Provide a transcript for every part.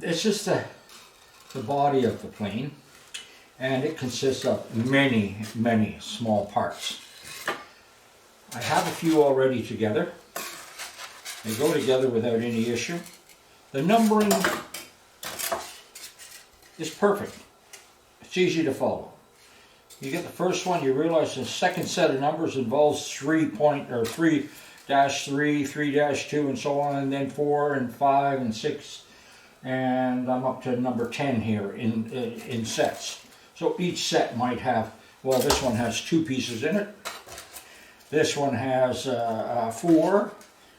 This is the body of the plane, and it consists of many, many small parts. I have a few already together. They go together without any issue. The numbering is perfect. It's easy to follow. You get the first one, you realize the second set of numbers involves 3-3, 3-2, and so on, and then 4 and 5 and 6, and I'm up to number 10 here in sets. So each set might have, well, this one has 2 pieces in it. This one has 4.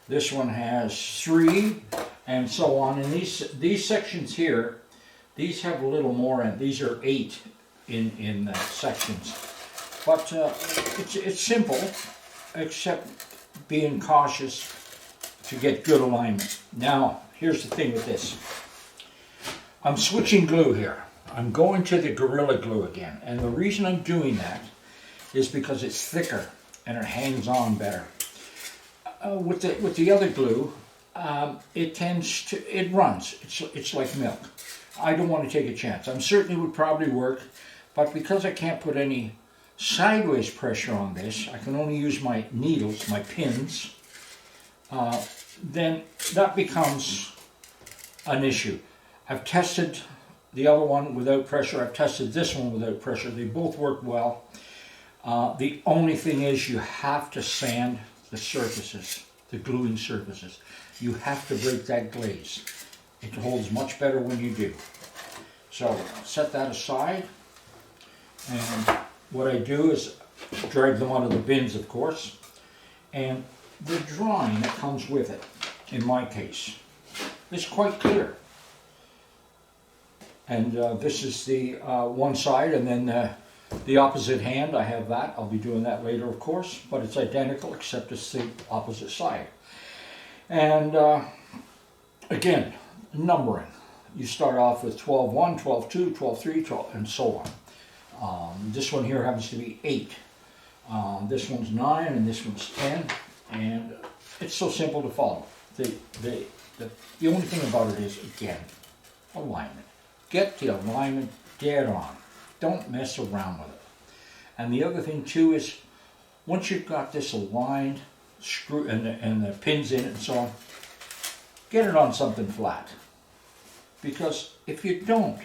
This one has 3, and so on. And these sections here, these have a little more, and these are 8 in sections. But it's simple, except being cautious to get good alignment. Now, here's the thing with this. I'm switching glue here. I'm going to the Gorilla Glue again, and the reason I'm doing that is because it's thicker and it hangs on better. With the other glue, it runs. It's like milk. I don't want to take a chance. I'm certain it would probably work, but because I can't put any sideways pressure on this, I can only use my needles, my pins, then that becomes an issue. I've tested the other one without pressure. I've tested this one without pressure. They both work well. The only thing is you have to sand the surfaces, the gluing surfaces. You have to break that glaze. It holds much better when you do. So set that aside, and what I do is drag them out of the bins, of course, and the drawing that comes with it, in my case, is quite clear. And this is the one side, and then the opposite hand, I have that. I'll be doing that later, of course, but it's identical except it's the opposite side. And again, numbering. You start off with 12-1, 12-2, 12-3, 12, and so on. This one here happens to be 8. This one's 9, and this one's 10, and it's so simple to follow. The only thing about it is, again, alignment. Get the alignment dead on. Don't mess around with it. And the other thing too is, once you've got this aligned, screw and the pins in it and so on, get it on something flat. Because if you don't,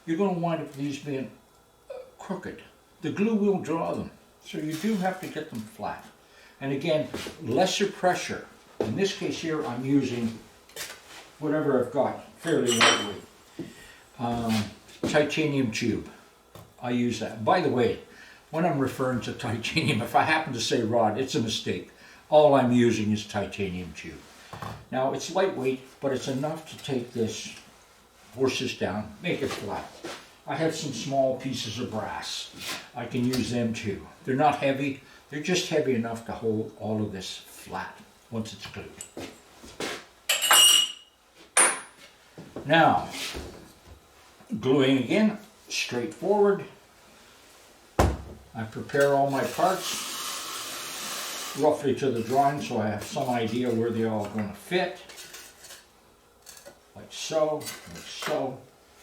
you're going to wind up with these being crooked. The glue will draw them. So you do have to get them flat. And again, lesser pressure. In this case here, I'm using whatever I've got, fairly lightweight. Titanium tube. I use that. By the way, when I'm referring to titanium, if I happen to say rod, it's a mistake. All I'm using is titanium tube. Now, it's lightweight, but it's enough to take this, force this down, make it flat. I have some small pieces of brass. I can use them too. They're not heavy. They're just heavy enough to hold all of this flat once it's glued. Now, gluing again, straightforward. I prepare all my parts roughly to the drawing so I have some idea where they're all going to fit. Like so,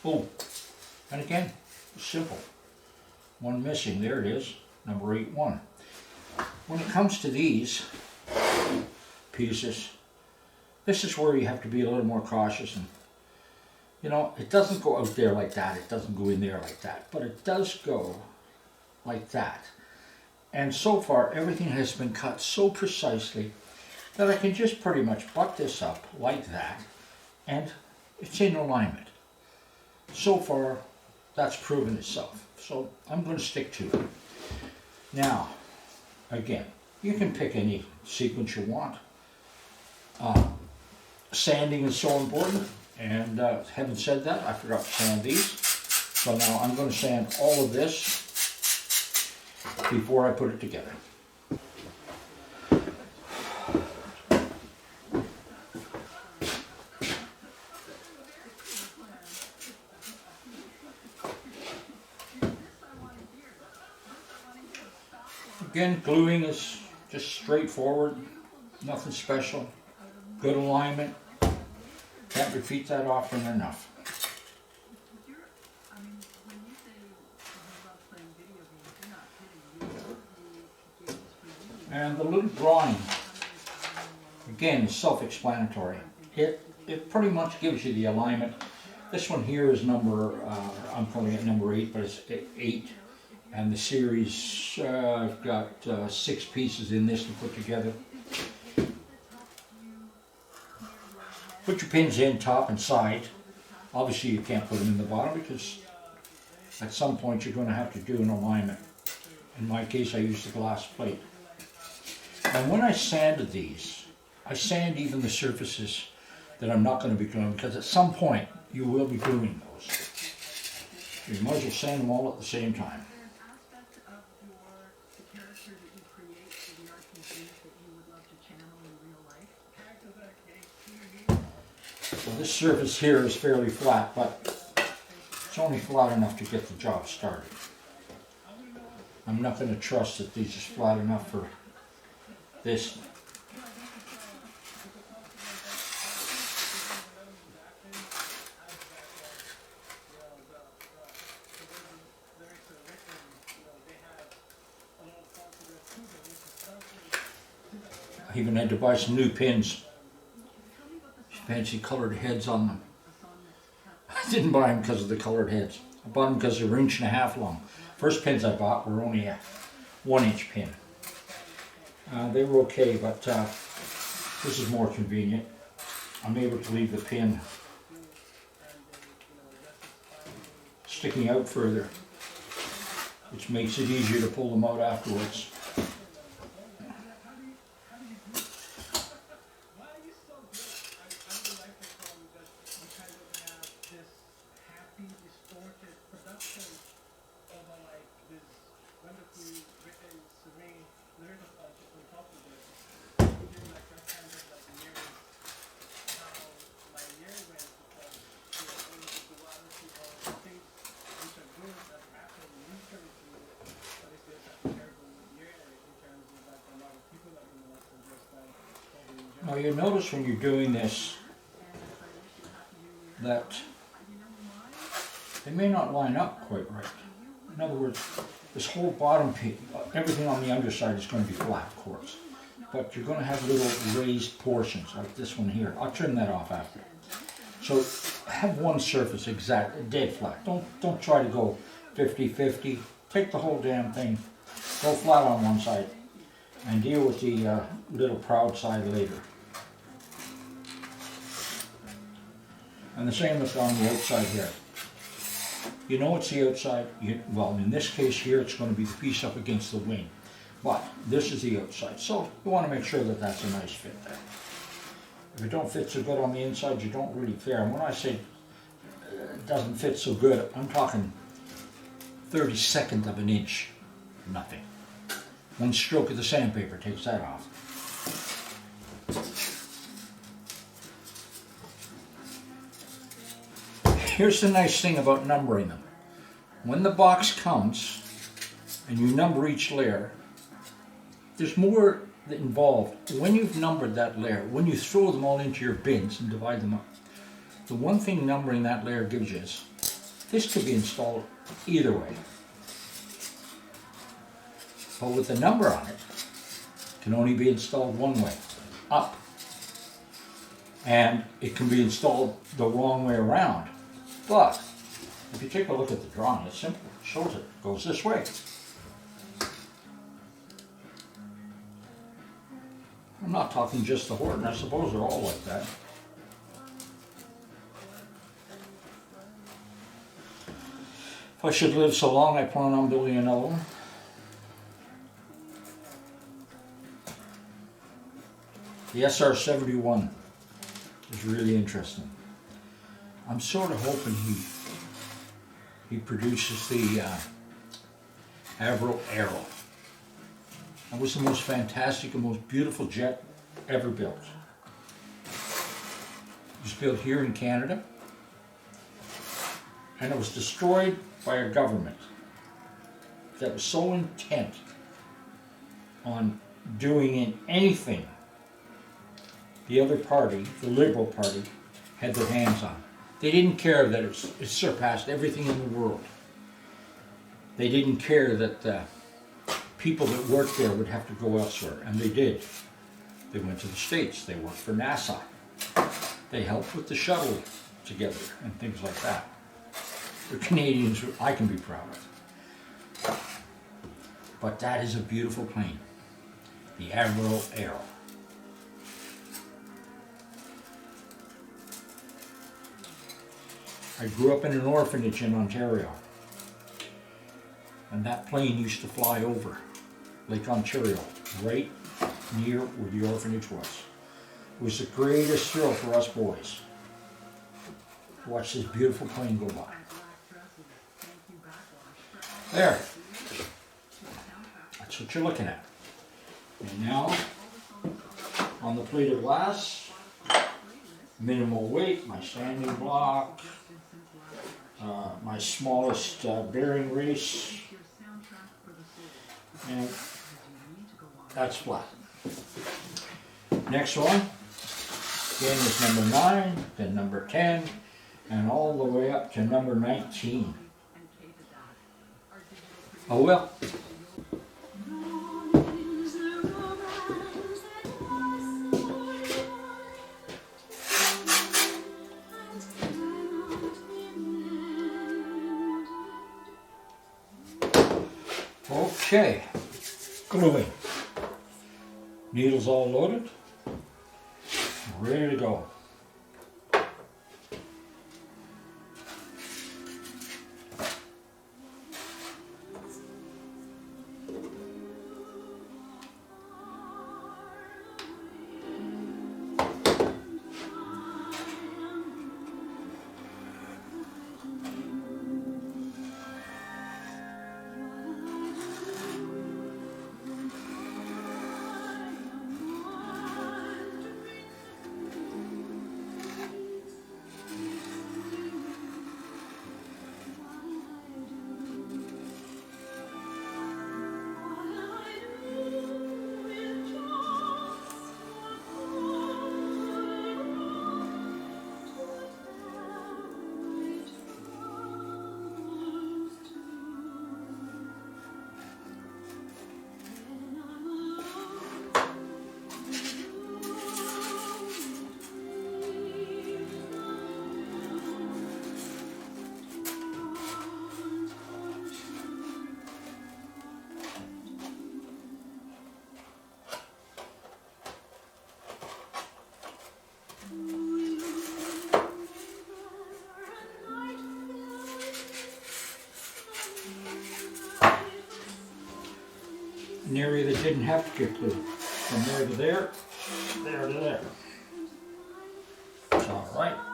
boom. And again, simple. One missing, there it is, number 8-1. When it comes to these pieces, this is where you have to be a little more cautious. And you know, it doesn't go out there like that, it doesn't go in there like that, but it does go like that. And so far, everything has been cut so precisely that I can just pretty much butt this up like that, and it's in alignment. So far, that's proven itself. So I'm going to stick to it. Now, again, you can pick any sequence you want. Sanding is so important. And having said that, I forgot to sand these. So now I'm going to sand all of this before I put it together. Again, gluing is just straightforward, nothing special, good alignment. Can't repeat that often enough. And the little drawing, again, is self-explanatory. It pretty much gives you the alignment. This one here is number, I'm calling it number 8, but it's 8. And the series, I've got 6 pieces in this to put together. Put your pins in top and side. Obviously you can't put them in the bottom because at some point you're going to have to do an alignment. In my case I used the glass plate. And when I sanded these, I sand even the surfaces that I'm not going to be doing, because at some point you will be doing those. You might as well sand them all at the same time. So this surface here is fairly flat, but it's only flat enough to get the job started. I'm not going to trust that these are flat enough for this. I even had to buy some new pins. Fancy colored heads on them. I didn't buy them because of the colored heads. I bought them because they were 1.5 inches long. First pins I bought were only a 1-inch pin. They were okay, but this is more convenient. I'm able to leave the pin sticking out further, which makes it easier to pull them out afterwards. Now you notice when you're doing this that they may not line up quite right. In other words, this whole bottom piece, everything on the underside is going to be flat, of course. But you're going to have little raised portions like this one here. I'll trim that off after. So have one surface dead flat. Don't try to go 50-50. Take the whole damn thing, go flat on one side, and deal with the little proud side later. And the same with on the outside here. You know it's the outside, well in this case here it's going to be the piece up against the wing. But this is the outside, so you want to make sure that that's a nice fit there. If it don't fit so good on the inside, you don't really care. And when I say it doesn't fit so good, I'm talking 32nd of an inch, nothing. One stroke of the sandpaper takes that off. Here's the nice thing about numbering them. When the box comes and you number each layer, there's more involved. When you've numbered that layer, when you throw them all into your bins and divide them up, the one thing numbering that layer gives you is this could be installed either way. But with the number on it, it can only be installed one way, up. And it can be installed the wrong way around. But if you take a look at the drawing, it's simple. It shows it goes this way. I'm not talking just the Horten. I suppose they're all like that. If I should live so long, I plan on building another one. The SR-71 is really interesting. I'm sort of hoping he produces the Aero. That was the most fantastic and most beautiful jet ever built. It was built here in Canada, and it was destroyed by a government that was so intent on doing anything the other party, the Liberal Party, had their hands on. They didn't care that it surpassed everything in the world. They didn't care that people that worked there would have to go elsewhere, and they did. They went to the States. They worked for NASA. They helped with the shuttle together and things like that. The Canadians I can be proud of. But that is a beautiful plane. The Aero. I grew up in an orphanage in Ontario. And that plane used to fly over Lake Ontario, right near where the orphanage was. It was the greatest thrill for us boys to watch this beautiful plane go by. There. That's what you're looking at. And now, on the plate of glass, minimal weight, my standing block, my smallest bearing race, and that's flat. Next one, again is number 9, then number 10, and all the way up to number 19. Oh well. Okay, gluing. Needles all loaded, ready to go. An area that didn't have to get glued. From there to there, there to there. It's all right.